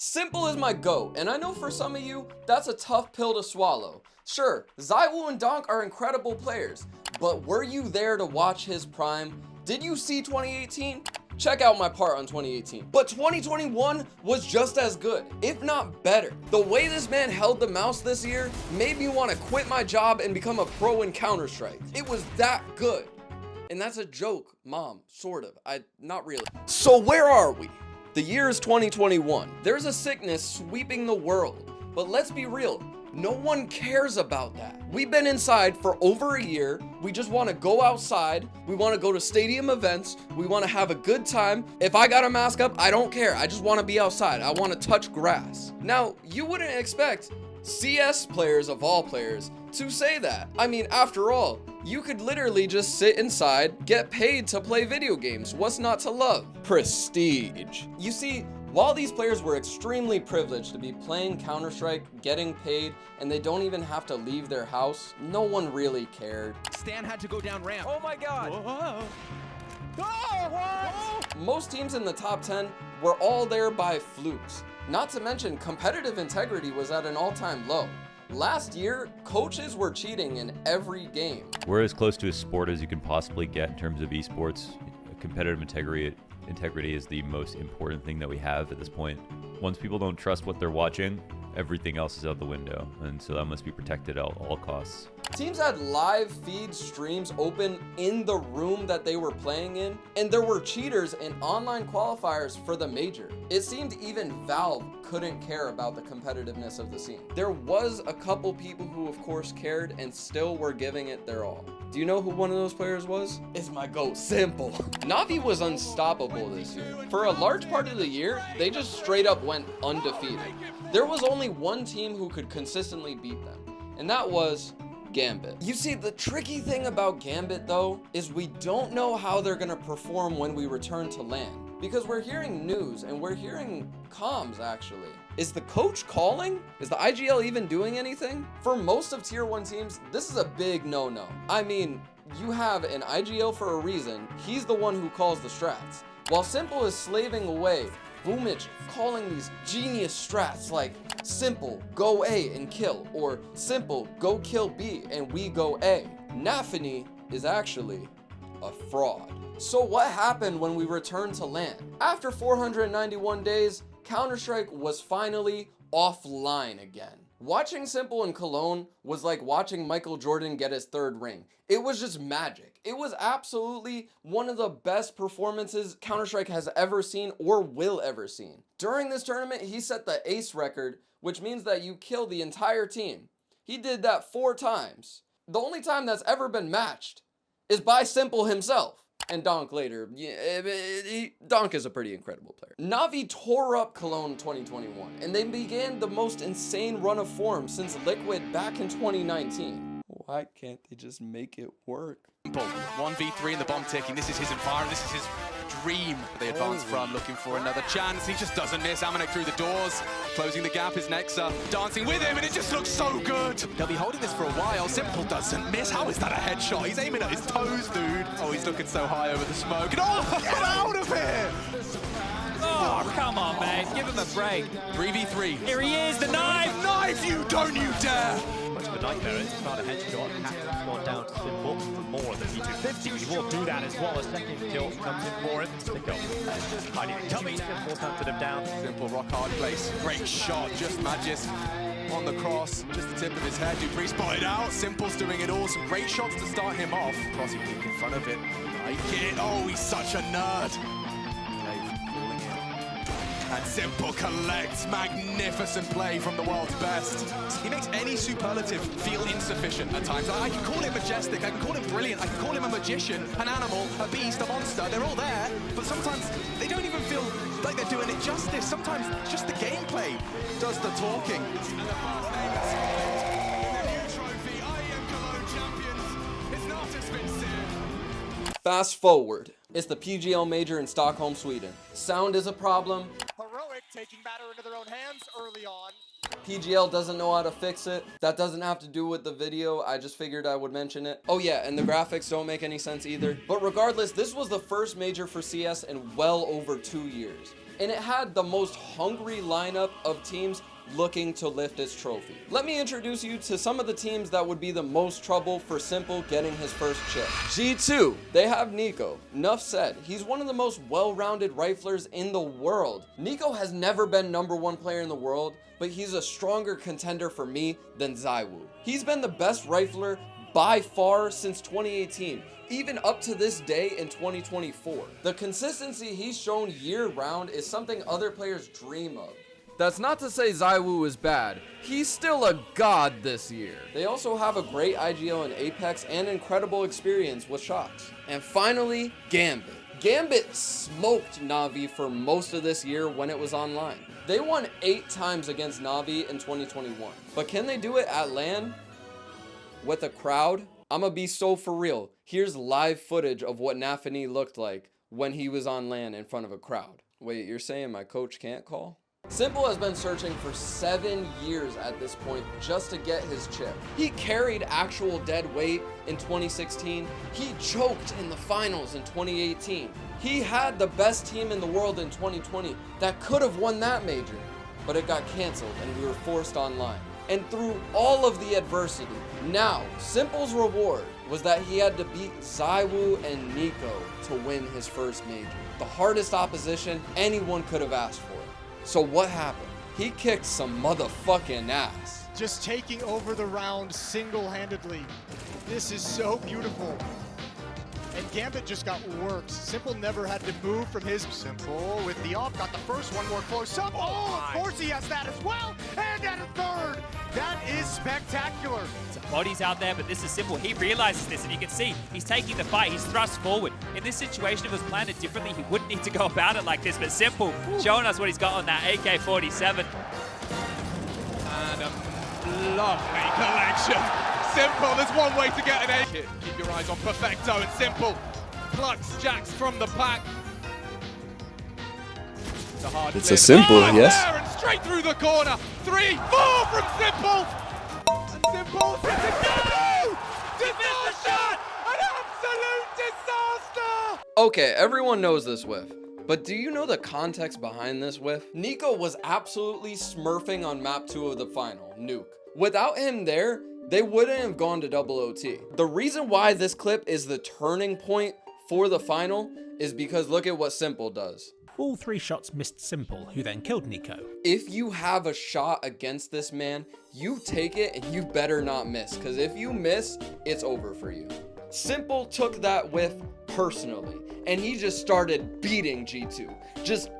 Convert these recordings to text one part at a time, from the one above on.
S1mple is my GOAT, and I know for some of you, that's a tough pill to swallow. Sure, Zywoo and Donk are incredible players, but were you there to watch his prime? Did you see 2018? Check out my part on 2018. But 2021 was just as good, if not better. The way this man held the mouse this year made me want to quit my job and become a pro in Counter-Strike. It was that good. And that's a joke, Mom, sort of. Not really. So where are we? The year is 2021. There's a sickness sweeping the world. But let's be real, no one cares about that. We've been inside for over a year. We just want to go outside. We want to go to stadium events. We want to have a good time. If I got a mask up, I don't care. I just want to be outside. I want to touch grass. Now, you wouldn't expect CS players of all players to say that. I mean, after all, you could literally just sit inside, get paid to play video games. What's not to love? Prestige. You see, while these players were extremely privileged to be playing Counter-Strike, getting paid, and they don't even have to leave their house, no one really cared. Stan had to go down ramp. Oh my god! Whoa. Oh, what? Most teams in the top 10 were all there by flukes. Not to mention, competitive integrity was at an all-time low. Last year, coaches were cheating in every game. We're as close to a sport as you can possibly get in terms of esports. Competitive integrity is the most important thing that we have at this point. Once people don't trust what they're watching, everything else is out the window, and so that must be protected at all costs. Teams had live feed streams open in the room that they were playing in, and there were cheaters and online qualifiers for the major. It seemed even Valve couldn't care about the competitiveness of the scene. There was a couple people who of course cared and still were giving it their all. Do you know who one of those players was? It's my GOAT, S1mple. Navi was unstoppable this year. For a large part of the year, they just straight up went undefeated. There was only one team who could consistently beat them, and that was Gambit. You see, the tricky thing about Gambit though, is we don't know how they're gonna perform when we return to LAN. Because we're hearing news and we're hearing comms actually. Is the coach calling? Is the IGL even doing anything? For most of tier 1 teams, this is a big no-no. I mean, you have an IGL for a reason. He's the one who calls the strats. While S1mple is slaving away, Boomich calling these genius strats like S1mple, go A and kill, or S1mple, go kill B and we go A. Nafi is actually a fraud. So what happened when we returned to LAN? After 491 days, Counter-Strike was finally offline again. Watching S1mple in Cologne was like watching Michael Jordan get his 3rd ring. It was just magic. It was absolutely one of the best performances Counter-Strike has ever seen or will ever see. During this tournament, he set the ace record, which means that you kill the entire team. He did that 4 times. The only time that's ever been matched is by S1mple himself. And Donk later. Donk is a pretty incredible player. Navi tore up Cologne 2021, and they began the most insane run of form since Liquid back in 2019. Why can't they just make it work? 1v3 in the bomb ticking. This is his environment. This is his dream. They advance from, looking for another chance. He just doesn't miss. Amanek through the doors. Closing the gap is Nexa. Dancing with him, and it just looks so good. They'll be holding this for a while. S1mple doesn't miss. How is that a headshot? He's aiming at his toes, dude. Oh, he's looking so high over the smoke. And oh, get out of here! Oh, come on, man. Give him a break. 3v3. Here he is, the knife! Knife, you don't you dare! Much of a nightmare. It's not a headshot. Captain's gone down to S1mple for more than P250. He will do that as well. A second kill comes in for him. Niko hiding in dummies. S1mple hunted him down. S1mple rock hard place. Great shot. Just Magis on the cross. Just the tip of his head. Dupree spotted out. S1mple's doing it all. Some great shots to start him off. Crossing peek in front of it. Like it. Oh, he's such a nerd. And S1mple collects. Magnificent play from the world's best. He makes any superlative feel insufficient at times. I can call him majestic, I can call him brilliant, I can call him a magician, an animal, a beast, a monster. They're all there, but sometimes they don't even feel like they're doing it justice. Sometimes just the gameplay does the talking. And the first name is in the new trophy, I am Cologne champions. It's not as been said. Fast forward. It's the PGL Major in Stockholm, Sweden. Sound is a problem. Heroic taking matter into their own hands early on. PGL doesn't know how to fix it. That doesn't have to do with the video. I just figured I would mention it. Oh yeah, and the graphics don't make any sense either. But regardless, this was the first major for CS in well over 2 years. and it had the most hungry lineup of teams looking to lift its trophy. Let me introduce you to some of the teams that would be the most trouble for s1mple getting his first chip. G2, they have Niko. Enough said, he's one of the most well-rounded riflers in the world. Niko has never been #1 player in the world, but he's a stronger contender for me than Zywoo. He's been the best rifler by far since 2018, even up to this day in 2024. The consistency he's shown year-round is something other players dream of. That's not to say Zywoo is bad. He's still a god this year. They also have a great IGL in Apex and incredible experience with shox. And finally, Gambit. Gambit smoked Navi for most of this year when it was online. They won 8 times against Navi in 2021. But can they do it at LAN with a crowd? I'ma be so for real. Here's live footage of what Nafi looked like when he was on LAN in front of a crowd. Wait, you're saying my coach can't call? s1mple has been searching for 7 years at this point just to get his chip. He carried actual dead weight in 2016. He choked in the finals in 2018. He had the best team in the world in 2020 that could have won that major, but it got canceled and we were forced online. And through all of the adversity, now s1mple's reward was that he had to beat Zywoo and Niko to win his first major. The hardest opposition anyone could have asked for. So what happened? He kicked some motherfucking ass. Just taking over the round single-handedly. This is so beautiful. And Gambit just got worked. s1mple never had to move from his... s1mple with the off, got the first one more close up. Oh, of course he has that as well. And at a third. That is spectacular. Some bodies out there, but this is s1mple. He realizes this, and you can see he's taking the fight. He's thrust forward. In this situation, if it was planned differently, he wouldn't need to go about it like this. But s1mple showing us what he's got on that AK-47. And a lovely collection. s1mple, there's one way to get an A. Keep your eyes on Perfecto, and s1mple plucks Jax from the pack. It's a s1mple, yes? There and straight through the corner. 3, 4 from s1mple. And s1mple hits again. Disaster! An absolute disaster! Okay, everyone knows this whiff. But do you know the context behind this whiff? Niko was absolutely smurfing on map 2 of the final, Nuke. Without him there, they wouldn't have gone to double OT. The reason why this clip is the turning point for the final is because look at what s1mple does. All 3 shots missed s1mple, who then killed Niko. If you have a shot against this man, you take it and you better not miss, because if you miss, it's over for you. s1mple took that whiff personally, and he just started beating G2. Just,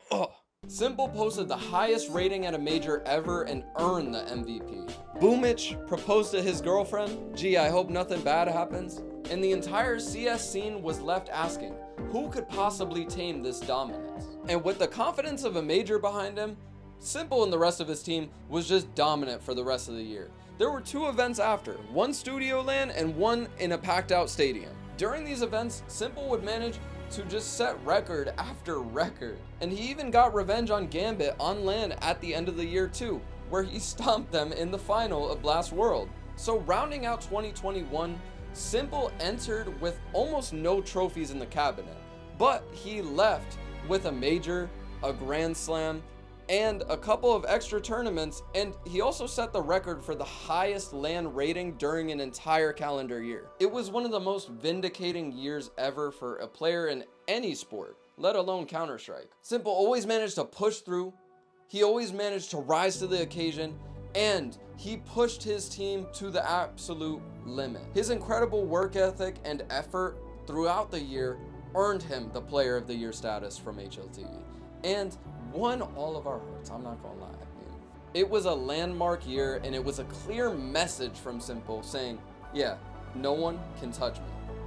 s1mple posted the highest rating at a major ever and earned the MVP. Boomich proposed to his girlfriend. Gee, I hope nothing bad happens. And the entire CS scene was left asking, who could possibly tame this dominance? And with the confidence of a major behind him, s1mple and the rest of his team was just dominant for the rest of the year. There were 2 events after, one studio LAN and one in a packed out stadium. During these events, s1mple would manage to just set record after record. And he even got revenge on Gambit on LAN at the end of the year too, where he stomped them in the final of Blast World. So rounding out 2021, s1mple entered with almost no trophies in the cabinet, but he left with a major, a grand slam, and a couple of extra tournaments, and he also set the record for the highest LAN rating during an entire calendar year. It was one of the most vindicating years ever for a player in any sport, let alone Counter-Strike. s1mple always managed to push through, he always managed to rise to the occasion, and he pushed his team to the absolute limit. His incredible work ethic and effort throughout the year earned him the Player of the Year status from HLTV and won all of our hearts, I'm not gonna lie. It was a landmark year, and it was a clear message from s1mple saying, yeah, no one can touch me.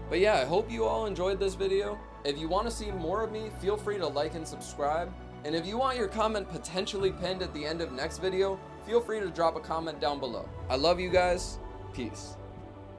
But yeah, I hope you all enjoyed this video. If you want to see more of me, feel free to like and subscribe. And if you want your comment potentially pinned at the end of next video, feel free to drop a comment down below. I love you guys. Peace.